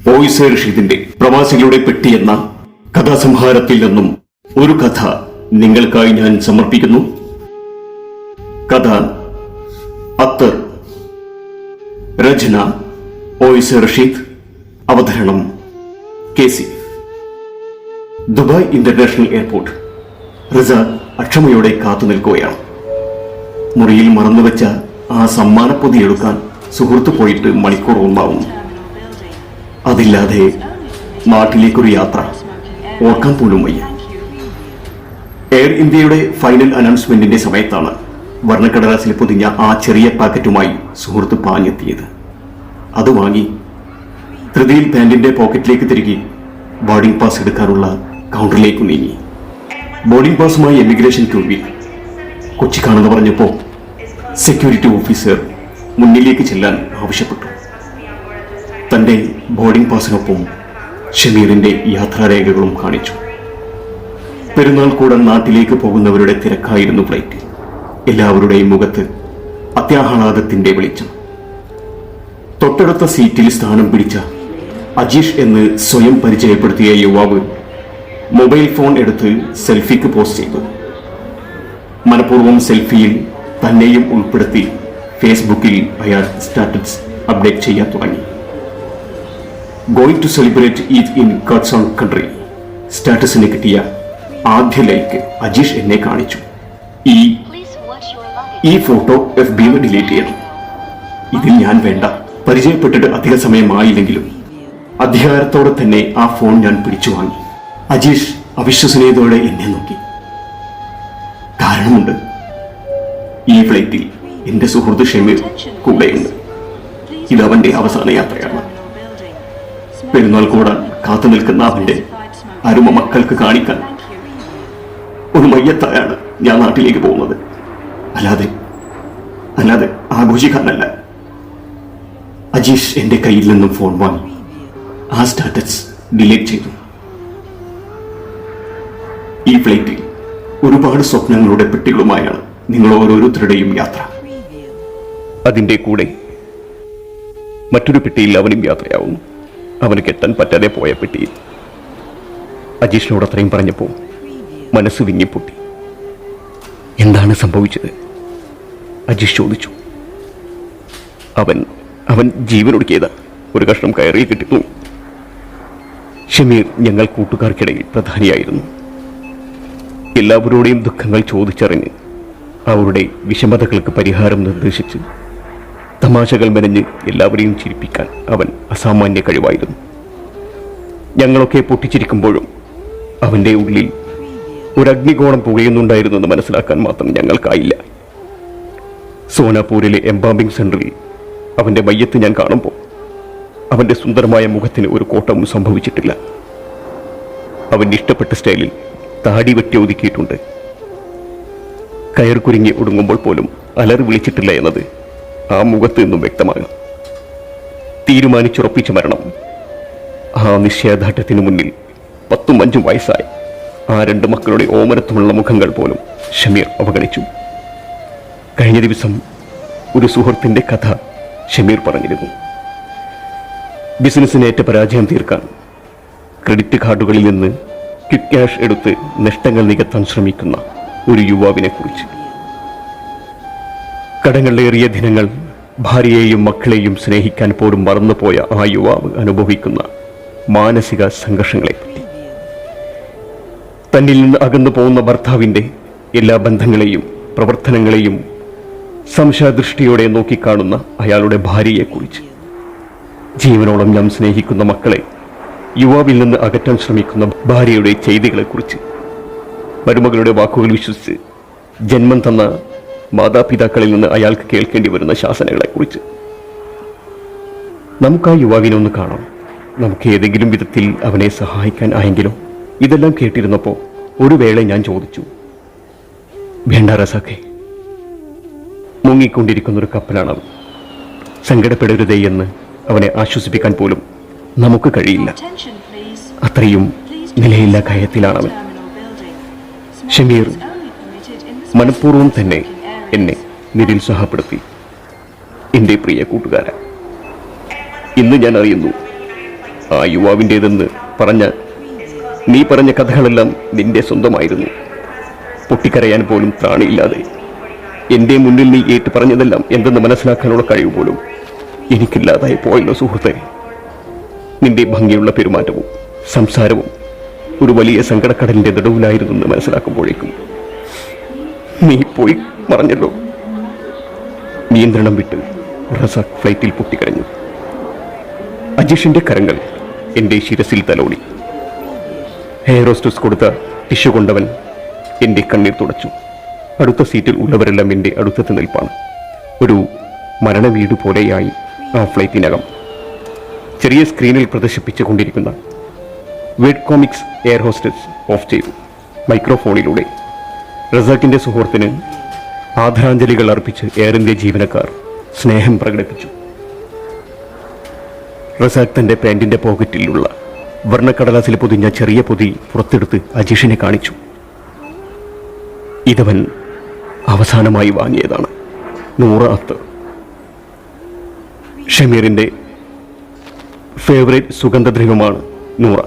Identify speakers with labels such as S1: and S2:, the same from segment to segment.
S1: Voice റഷീദിന്റെ പ്രവാസികളുടെ പെട്ടി എന്ന കഥാസംഹാരത്തിൽ നിന്നും ഒരു കഥ നിങ്ങൾക്കായി ഞാൻ സമർപ്പിക്കുന്നു. കഥ അത്തർ. രചന വോയിസ് റഷീദ്. അവതരണം KC. Dubai international airport. Risad അക്ഷമയോടെ കാത്തു നിൽക്കുകയാണ്. മുറിയിൽ മറന്നുവെച്ച ആ സമ്മാനപ്പൊതി എടുക്കാൻ സുഹൃത്ത് പോയിട്ട് മണിക്കൂർ ഒന്നാവുന്നു. അതില്ലാതെ നാട്ടിലേക്കൊരു യാത്ര ഓർക്കാൻ പോലും വയ്യ. എയർ ഇന്ത്യയുടെ ഫൈനൽ അനൗൺസ്മെന്റിന്റെ സമയത്താണ് വർണ്ണക്കടലാസിൽ പൊതിഞ്ഞ ആ ചെറിയ പാക്കറ്റുമായി സുഹൃത്ത് പാഞ്ഞെത്തിയത്. അത് വാങ്ങി ധൃതിയിൽ പാന്റിന്റെ പോക്കറ്റിലേക്ക് തിരികെ ബോർഡിംഗ് പാസ് എടുക്കാനുള്ള കൗണ്ടറിലേക്ക് നീങ്ങി. ബോർഡിംഗ് പാസുമായി എമിഗ്രേഷൻ ക്യൂവിൽ കൊച്ചിക്കാണെന്ന് പറഞ്ഞപ്പോൾ സെക്യൂരിറ്റി ഓഫീസർ മുന്നിലേക്ക് ചെല്ലാൻ ആവശ്യപ്പെട്ടു. തന്റെ ബോർഡിംഗ് പാസിനൊപ്പം ഷമീറിന്റെ യാത്രാരേഖകളും കാണിച്ചു. പെരുന്നാൾ കൂടാൻ നാട്ടിലേക്ക് പോകുന്നവരുടെ തിരക്കായിരുന്നു ഫ്ലൈറ്റ്. എല്ലാവരുടെയും മുഖത്ത് അത്യാഹ്ലാദത്തിന്റെ വെളിച്ചം. തൊട്ടടുത്ത സീറ്റിൽ സ്ഥാനം പിടിച്ച അജീഷ് എന്ന് സ്വയം പരിചയപ്പെടുത്തിയ യുവാവ് മൊബൈൽ ഫോൺ എടുത്ത് സെൽഫിക്ക് പോസ്റ്റ് ചെയ്തു. മനഃപൂർവ്വം സെൽഫിയിൽ തന്നെയും ഉൾപ്പെടുത്തി ഫേസ്ബുക്കിൽ അയാൾ സ്റ്റാറ്റസ് അപ്ഡേറ്റ് ചെയ്യാൻ തുടങ്ങി. Going to celebrate Eid in God's own country. സ്റ്റാറ്റസിന് കിട്ടിയ ആദ്യ ലൈക്ക് അജീഷ് എന്നെ കാണിച്ചു. ഈ ഫോട്ടോ FB ഡിലീറ്റ് ചെയ്യണം. ഇതിൽ ഞാൻ വേണ്ട. പരിചയപ്പെട്ടിട്ട് അധിക സമയമായില്ലെങ്കിലും അധികാരത്തോടെ തന്നെ ആ ഫോൺ ഞാൻ പിടിച്ചു വാങ്ങി. അജീഷ് അവിശ്വസനീയതയോടെ എന്നെ നോക്കി. കാരണമുണ്ട്. ഈ ഫ്ലൈറ്റിൽ എന്റെ സുഹൃത്ത് ഷമീർ കൂടെയുണ്ട്. ഇതവന്റെ അവസാന യാത്രയാണ്. പെരുന്നാൾ കൂടാൻ കാത്തു നിൽക്കുന്ന അവന്റെ അരുമ മക്കൾക്ക് കാണിക്കാൻ ഒരു മയ്യത്തായാണ് ഞാൻ നാട്ടിലേക്ക് പോകുന്നത്. അല്ലാതെ ആഘോഷിക്കാനല്ല. അജീഷ് എന്റെ കയ്യിൽ നിന്നും ഫോൺ വാങ്ങി ആ സ്റ്റാറ്റസ് ഡിലീറ്റ് ചെയ്തു. ഈ ഫ്ലൈറ്റിൽ ഒരുപാട് സ്വപ്നങ്ങളുടെ പെട്ടികളുമായാണ് നിങ്ങൾ ഓരോരുത്തരുടെയും യാത്ര. അതിന്റെ കൂടെ മറ്റൊരു പെട്ടിയിൽ അവനും യാത്രയാവുന്നു. അവന് കെട്ടാൻ പറ്റാതെ പോയ പെട്ടിയിൽ. അജീഷിനോട് അത്രയും പറഞ്ഞപ്പോൾ മനസ്സ് വിങ്ങിപ്പൊട്ടി. എന്താണ് സംഭവിച്ചത്? അജീഷ് ചോദിച്ചു. അവൻ ജീവനൊടുക്കിയതാ. ഒരു കഷ്ണം കയറി കിട്ടുന്നു. ഷമീർ ഞങ്ങൾ കൂട്ടുകാർക്കിടയിൽ പ്രധാനിയായിരുന്നു. എല്ലാവരുടെയും ദുഃഖങ്ങൾ ചോദിച്ചറിഞ്ഞ് അവരുടെ വിഷമതകൾക്ക് പരിഹാരം നിർദ്ദേശിച്ച് തമാശകൾ മെനഞ്ഞ് എല്ലാവരെയും ചിരിപ്പിക്കാൻ അവൻ അസാമാന്യ കഴിവായിരുന്നു. ഞങ്ങളൊക്കെ പൊട്ടിച്ചിരിക്കുമ്പോഴും അവൻ്റെ ഉള്ളിൽ ഒരു അഗ്നികോണം പുകയുന്നുണ്ടായിരുന്നെന്ന് മനസ്സിലാക്കാൻ മാത്രം ഞങ്ങൾക്കായില്ല. സോനാപൂരിലെ എംബാമിംഗ് സെന്ററിൽ അവൻ്റെ മയ്യത്ത് ഞാൻ കാണുമ്പോൾ അവൻ്റെ സുന്ദരമായ മുഖത്തിന് ഒരു കോട്ടവും സംഭവിച്ചിട്ടില്ല. അവൻ്റെ ഇഷ്ടപ്പെട്ട സ്റ്റൈലിൽ താടി വെട്ടി ഒതുക്കിയിട്ടുണ്ട്. കയർ കുരുങ്ങി ഒടുങ്ങുമ്പോൾ പോലും അലറി വിളിച്ചിട്ടില്ല എന്നത് ആ മുഖത്ത് നിന്നും വ്യക്തമാകാം. തീരുമാനിച്ചുറപ്പിച്ച മരണം. ആ നിശ്ചയദാർഢ്യത്തിനു മുന്നിൽ 10ഉം 5ഉം വയസ്സായ ആ 2 മക്കളുടെ ഓമനത്വമുള്ള മുഖങ്ങൾ പോലും ഷമീർ അവഗണിച്ചു. കഴിഞ്ഞ ദിവസം ഒരു സുഹൃത്തിന്റെ കഥ ഷമീർ പറഞ്ഞിരുന്നു. ബിസിനസ്സിനേറ്റ പരാജയം തീർക്കാൻ ക്രെഡിറ്റ് കാർഡുകളിൽ നിന്ന് ക്വിക്ക് ക്യാഷ് എടുത്ത് നഷ്ടങ്ങൾ നികത്താൻ ശ്രമിക്കുന്ന ഒരു യുവാവിനെ കുറിച്ച്. കടങ്ങളേറിയ ദിനങ്ങൾ ഭാര്യയെയും മക്കളെയും സ്നേഹിക്കാൻ പോലും മറന്നുപോയ ആ യുവാവ് അനുഭവിക്കുന്ന മാനസിക സംഘർഷങ്ങളെപ്പറ്റി. തന്നിൽ നിന്ന് അകന്നു പോകുന്ന ഭർത്താവിൻ്റെ എല്ലാ ബന്ധങ്ങളെയും പ്രവർത്തനങ്ങളെയും സംശയദൃഷ്ടിയോടെ നോക്കിക്കാണുന്ന അയാളുടെ ഭാര്യയെക്കുറിച്ച്. ജീവനോളം ഞാൻ സ്നേഹിക്കുന്ന മക്കളെ യുവാവിൽ നിന്ന് അകറ്റാൻ ശ്രമിക്കുന്ന ഭാര്യയുടെ ചെയ്തികളെക്കുറിച്ച്. മരുമകളുടെ വാക്കുകൾ വിശ്വസിച്ച് ജന്മം തന്ന മാതാപിതാക്കളിൽ നിന്ന് അയാൾക്ക് കേൾക്കേണ്ടി വരുന്ന ശാസനകളെക്കുറിച്ച്. നമുക്ക് ആ യുവാവിനെ ഒന്ന് കാണാം. നമുക്ക് ഏതെങ്കിലും വിധത്തിൽ അവനെ സഹായിക്കാൻ ആയെങ്കിലോ. ഇതെല്ലാം കേട്ടിരുന്നപ്പോൾ ഒരു വേള ഞാൻ ചോദിച്ചു, വേണ്ട റസാഖേ, മുങ്ങിക്കൊണ്ടിരിക്കുന്നൊരു കപ്പലാണവൻ. സങ്കടപ്പെടരുതേ എന്ന് അവനെ ആശ്വസിപ്പിക്കാൻ പോലും നമുക്ക് കഴിയില്ല. അത്രയും നിലയില്ല ഭയത്തിലാണവൻ. ഷമീർ മനഃപൂർവ്വം തന്നെ എന്നെ നിരുത്സാഹപ്പെടുത്തി. എൻ്റെ പ്രിയ കൂട്ടുകാരൻ, ഇന്ന് ഞാൻ അറിയുന്നു ആ യുവാവിൻ്റേതെന്ന് നീ പറഞ്ഞ കഥകളെല്ലാം നിന്റെ സ്വന്തമായിരുന്നു. പൊട്ടിക്കരയാൻ പോലും ത്രാണിയില്ലാതെ എൻ്റെ മുന്നിൽ നീ ഏറ്റു പറഞ്ഞതെല്ലാം എന്തെന്ന് മനസ്സിലാക്കാനുള്ള കഴിവ് പോലും എനിക്കില്ലാതായി പോയല്ലോ സുഹൃത്തെ. നിന്റെ ഭംഗിയുള്ള പെരുമാറ്റവും സംസാരവും ഒരു വലിയ സങ്കടക്കടലിൻ്റെ നടുവിലായിരുന്നെന്ന് മനസ്സിലാക്കുമ്പോഴേക്കും നീ പോയി മറഞ്ഞല്ലോ. നിയന്ത്രണം വിട്ട് റസാഖ് ഫ്ലൈറ്റിൽ പൊട്ടിക്കരഞ്ഞു. അജീഷിന്റെ കരങ്ങൾ എൻ്റെ ശിരസിൽ തലോടി. ഹെയർ ഹോസ്റ്റസ് കൊടുത്ത ടിഷ്യൂ കൊണ്ടവൻ എൻ്റെ കണ്ണീർ തുടച്ചു. അടുത്ത സീറ്റിൽ ഉള്ളവരെല്ലാം എൻ്റെ അടുത്തെത്തി നിൽപ്പാണ്. ഒരു മരണവീട് പോലെയായി ആ ഫ്ലൈറ്റിനകം. ചെറിയ സ്ക്രീനിൽ പ്രദർശിപ്പിച്ചുകൊണ്ടിരിക്കുന്ന വേഡ് കോമിക്സ് എയർ ഹോസ്റ്റസ് ഓഫ് ചെയ്തു. മൈക്രോഫോണിലൂടെ റസാഖിൻ്റെ സുഹൃത്തിന് ആദരാഞ്ജലികൾ അർപ്പിച്ച് എയർ ഇന്ത്യ ജീവനക്കാർ സ്നേഹം പ്രകടിപ്പിച്ചു. റസാഖ് തൻ്റെ പാൻറ്റിൻ്റെ പോക്കറ്റിലുള്ള വർണ്ണക്കടലാസിൽ പൊതിഞ്ഞ ചെറിയ പൊതി പുറത്തെടുത്ത് അജീഷിനെ കാണിച്ചു. ഇതവൻ അവസാനമായി വാങ്ങിയതാണ്. 100 അത്തർ. ഷമീറിൻ്റെ ഫേവറേറ്റ് സുഗന്ധദ്രവ്യമാണ് 100.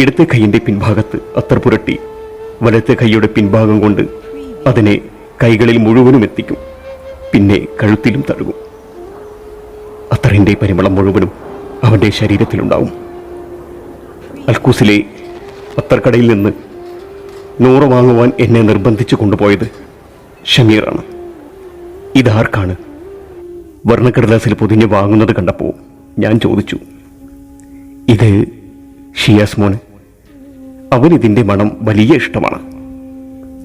S1: ഇടത്തെ കൈയിൻ്റെ പിൻഭാഗത്ത് അത്തർ പുരട്ടി വലത്തെ കൈയുടെ പിൻഭാഗം കൊണ്ട് അതിനെ കൈകളിൽ മുഴുവനും എത്തിക്കും. പിന്നെ കഴുത്തിലും തഴുകും. അത്തറിൻ്റെ പരിമളം മുഴുവനും അവൻ്റെ ശരീരത്തിലുണ്ടാവും. അൽക്കൂസിലെ അത്തർക്കടയിൽ നിന്ന് 100 വാങ്ങുവാൻ എന്നെ നിർബന്ധിച്ചു കൊണ്ടുപോയത് ഷമീറാണ്. ഇതാർക്കാണ്? വർണ്ണക്കടലാസിൽ പൊതിഞ്ഞ് വാങ്ങുന്നത് കണ്ടപ്പോൾ ഞാൻ ചോദിച്ചു, ഇത് ഷിയാസ് മോന്. അവനിതിൻ്റെ മണം വലിയ ഇഷ്ടമാണ്.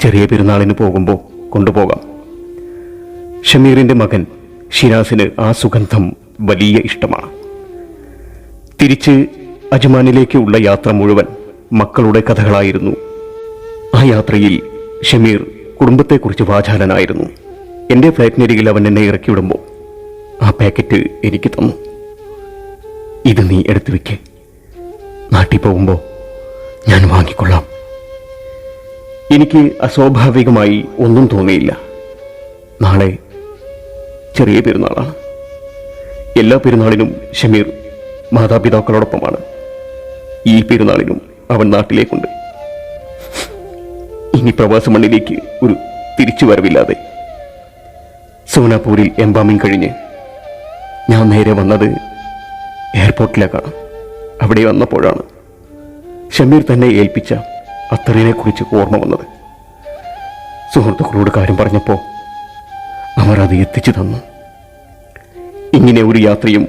S1: ചെറിയ പെരുന്നാളിന് പോകുമ്പോൾ കൊണ്ടുപോകാം. ഷമീറിൻ്റെ മകൻ ഷിനാസിന് ആ സുഗന്ധം വലിയ ഇഷ്ടമാണ്. തിരിച്ച് അജ്മാനിലേക്ക് ഉള്ള യാത്ര മുഴുവൻ മക്കളുടെ കഥകളായിരുന്നു. ആ യാത്രയിൽ ഷമീർ കുടുംബത്തെക്കുറിച്ച് വാചാലനായിരുന്നു. എൻ്റെ ഫ്ലൈറ്റിനരികിൽ അവൻ എന്നെ ഇറക്കിവിടുമ്പോൾ ആ പാക്കറ്റ് എനിക്ക് തന്നു. ഇത് നീ എടുത്തു വയ്ക്ക്. നാട്ടിൽ പോകുമ്പോൾ ഞാൻ വാങ്ങിക്കൊള്ളാം. എനിക്ക് അസ്വാഭാവികമായി ഒന്നും തോന്നിയില്ല. നാളെ ചെറിയ പെരുന്നാളാണ്. എല്ലാ പെരുന്നാളിനും ഷമീർ മാതാപിതാക്കളോടൊപ്പമാണ്. ഈ പെരുന്നാളിനും അവൻ നാട്ടിലേക്കുണ്ട്. ഇനി പ്രവാസ മണ്ണിലേക്ക് ഒരു തിരിച്ചു വരവില്ലാതെ. സോനാപൂരിൽ എംബാമിങ് കഴിഞ്ഞ് ഞാൻ നേരെ വന്നത് എയർപോർട്ടിലേക്കാണ്. അവിടെ വന്നപ്പോഴാണ് ഷമീർ തന്നെ ഏൽപ്പിച്ച അത്തറിനെക്കുറിച്ച് ഓർമ്മ വന്നത്. സുഹൃത്തുക്കളോട് കാര്യം പറഞ്ഞപ്പോൾ അവർ അത് എത്തിച്ചു തന്നു. ഇങ്ങനെ ഒരു യാത്രയും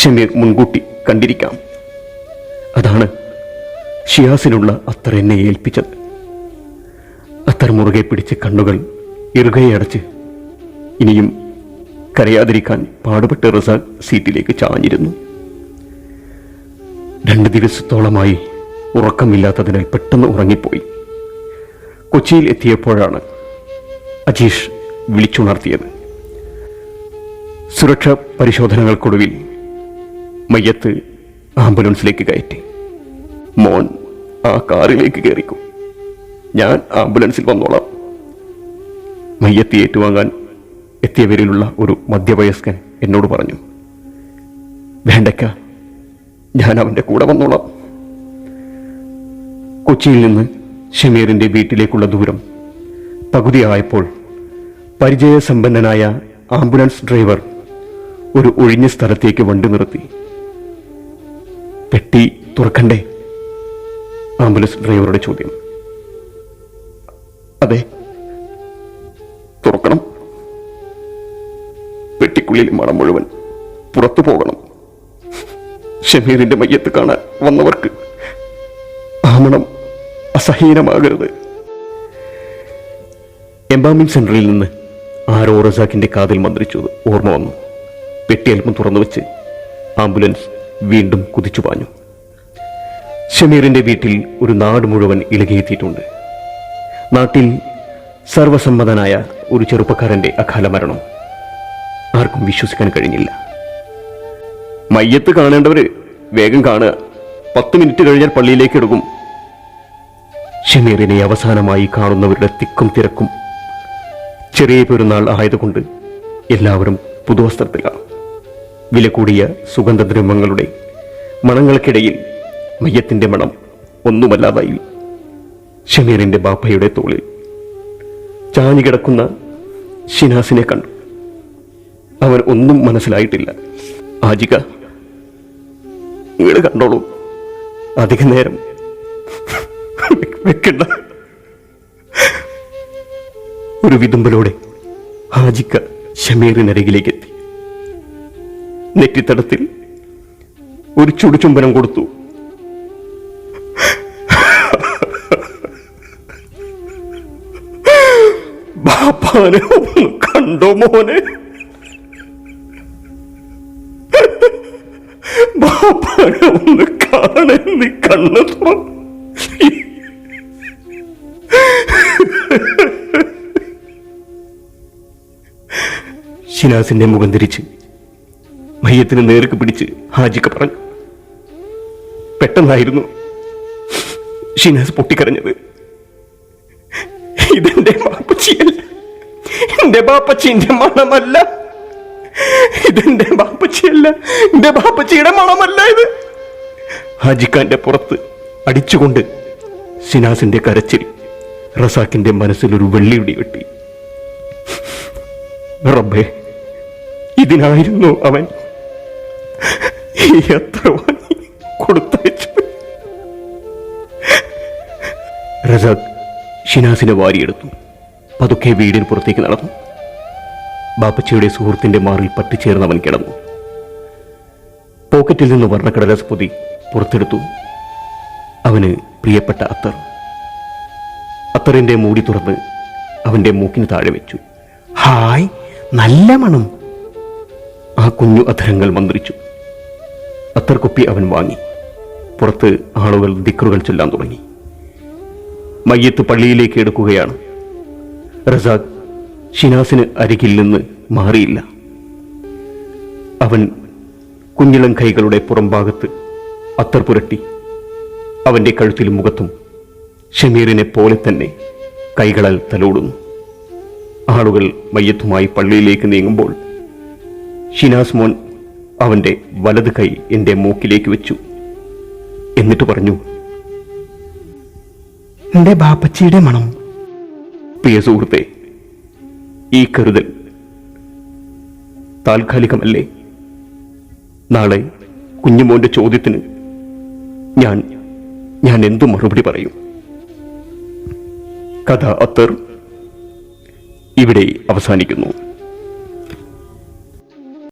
S1: ഷമീർ മുൻകൂട്ടി കണ്ടിരിക്കാം. അതാണ് ഷിയാസിനുള്ള അത്തർ എന്നെ ഏൽപ്പിച്ചത്. അത്തർ മുറുകെ പിടിച്ച് കണ്ണുകൾ ഇറുകെ അടച്ച് ഇനിയും കരയാതിരിക്കാൻ പാടുപെട്ട് റസാഖ് സീറ്റിലേക്ക് ചാഞ്ഞിരുന്നു. 2 ദിവസത്തോളമായി ഉറക്കമില്ലാത്തതിനാൽ പെട്ടെന്ന് ഉറങ്ങിപ്പോയി. കൊച്ചിയിൽ എത്തിയപ്പോഴാണ് അജീഷ് വിളിച്ചുണർത്തിയത്. സുരക്ഷാ പരിശോധനകൾക്കൊടുവിൽ മയ്യത്ത് ആംബുലൻസിലേക്ക് കയറ്റി. മോൻ ആ കാറിലേക്ക് കയറിക്കും, ഞാൻ ആംബുലൻസിൽ വന്നോളാം. മയ്യത്ത് ഏറ്റുവാങ്ങാൻ എത്തിയവരിലുള്ള ഒരു മധ്യവയസ്കൻ എന്നോട് പറഞ്ഞു, വേണ്ടക്ക, ഞാൻ അവൻ്റെ കൂടെ വന്നോളാം. കൊച്ചിയിൽ നിന്ന് ഷമീറിൻ്റെ വീട്ടിലേക്കുള്ള ദൂരം പകുതിയായപ്പോൾ പരിചയസമ്പന്നനായ ആംബുലൻസ് ഡ്രൈവർ ഒരു ഒഴിഞ്ഞ സ്ഥലത്തേക്ക് വണ്ടി നിർത്തി. പെട്ടി തുറക്കണ്ടേ? ആംബുലൻസ് ഡ്രൈവറുടെ ചോദ്യം. അതെ, തുറക്കണം. പെട്ടിക്കുള്ളിൽ മണം മുഴുവൻ പുറത്തു പോകണം. ഷമീറിന്റെ മയ്യത്ത് കാണാൻ വന്നവർക്ക് ആ മണം അസഹീനമാകരുത്. എംബാമിംഗ് സെന്ററിൽ നിന്ന് ആരോ റസാഖിന്റെ കാതിൽ മന്ത്രിച്ചത് ഓർമ്മ വന്നു. പെട്ടി അല്പം തുറന്നു വെച്ച് ആംബുലൻസ് വീണ്ടും കുതിച്ചു പാഞ്ഞു. ഷമീറിന്റെ വീട്ടിൽ ഒരു നാട് മുഴുവൻ ഇളകിയെത്തിയിട്ടുണ്ട്. നാട്ടിൽ സർവസമ്മതനായ ഒരു ചെറുപ്പക്കാരന്റെ അകാല മരണം ആർക്കും വിശ്വസിക്കാൻ കഴിഞ്ഞില്ല. മയ്യത്ത് കാണേണ്ടവര് വേഗം കാണുക, 10 മിനിറ്റ് കഴിഞ്ഞാൽ പള്ളിയിലേക്ക് എടുക്കും. ഷമീറിനെ അവസാനമായി കാണുന്നവരുടെ തിക്കും തിരക്കും. ചെറിയ പെരുന്നാൾ ആയതുകൊണ്ട് എല്ലാവരും പുതുവസ്ത്രത്തിലാണ്. വില കൂടിയ സുഗന്ധദ്രവ്യങ്ങളുടെ മണങ്ങൾക്കിടയിൽ മയ്യത്തിന്റെ മണം ഒന്നുമല്ലാതായി. ഷമീറിന്റെ ബാപ്പയുടെ തോളിൽ ചാഞ്ഞുകിടക്കുന്ന ഷിനാസിനെ കണ്ടു. അവൻ ഒന്നും മനസ്സിലായിട്ടില്ല. ആജിക, നിങ്ങൾ കണ്ടോളൂ, അധിക നേരം വെക്കണ്ട. ഒരു വിതുമ്പലോടെ ഹാജിക്ക ഷമീറിനരികിലേക്ക് എത്തി. നെറ്റിത്തടത്തിൽ ഒരു ചുടുചുംബനം കൊടുത്തു. ബാപ്പാനെ ഒന്ന് കണ്ടോ മോനെ? ബാപ്പാനെ ഒന്ന് കാണാൻ നീ കണ്ണു. ഷിനാസിന്റെ മുഖം തിരിച്ച് മയ്യത്തിന് നേർക്ക് പിടിച്ച് ഹാജിക്ക പറഞ്ഞു. പെട്ടെന്നായിരുന്നു ഷിനാസ് പൊട്ടിക്കരഞ്ഞത്. ഇതെന്റെ ബാപ്പച്ചിയല്ല, എന്റെ ബാപ്പച്ചിന്റെ മണമല്ല. ഇതെന്റെ ബാപ്പച്ചിയല്ല, എന്റെ ബാപ്പച്ചിയുടെ മണമല്ല ഇത്. ഹാജിക്കാന്റെ പുറത്ത് അടിച്ചുകൊണ്ട് ഷിനാസിന്റെ കരച്ചിൽ റസാക്കിന്റെ മനസ്സിലൊരു വെള്ളിയുടി വെട്ടി. റബ്ബേ, ഇതിനായിരുന്നു അവൻ എത്ര വാങ്ങി കൊടുത്തയച്ചു. റസാഖ് ഷിനാസിനെ വാരിയെടുത്തു. പതുക്കെ വീടിന് പുറത്തേക്ക് നടന്നു. ബാപ്പച്ചിയുടെ സുഹൃത്തിന്റെ മാറിൽ പറ്റിച്ചേർന്നവൻ കിടന്നു. പോക്കറ്റിൽ നിന്ന് വർണ്ണക്കടലാസ് പൊതി പുറത്തെടുത്തു. അവന് പ്രിയപ്പെട്ട അത്തർ. അത്തറിന്റെ മൂടി തുറന്ന് അവന്റെ മൂക്കിന് താഴെ വെച്ചു. ഹായ്, നല്ല മണം. ആ കുഞ്ഞു അധരങ്ങൾ മന്ത്രിച്ചു. അത്തർ കുപ്പി അവൻ വാങ്ങി. പുറത്ത് ആളുകൾ ദിക്റുകൾ ചൊല്ലാൻ തുടങ്ങി. മയ്യത്ത് പള്ളിയിലേക്ക് എടുക്കുകയാണ്. റസാഖ് ഷിനാസിന് അരികിൽ നിന്ന് മാറിയില്ല. അവൻ കുഞ്ഞിളം കൈകളുടെ പുറംഭാഗത്ത് അത്തർ പുരട്ടി. അവന്റെ കഴുത്തിലും മുഖത്തും ഷമീറിനെ പോലെ തന്നെ കൈകളാൽ തലോടുന്നു. ആളുകൾ മയ്യത്തുമായി പള്ളിയിലേക്ക് നീങ്ങുമ്പോൾ ഷിനാസ് മോൻ അവന്റെ വലത് കൈ എന്റെ മൂക്കിലേക്ക് വെച്ചു. എന്നിട്ട് പറഞ്ഞു, എന്റെ ബാപ്പച്ചിയുടെ മണം. പ്രിയ സുഹൃത്തെ, ഈ കരുതൽ താൽക്കാലികമല്ലേ? നാളെ കുഞ്ഞുമോന്റെ ചോദ്യത്തിന് ഞാൻ എന്തു മറുപടി പറയും? കഥ അത്തർ ഇവിടെ അവസാനിക്കുന്നു.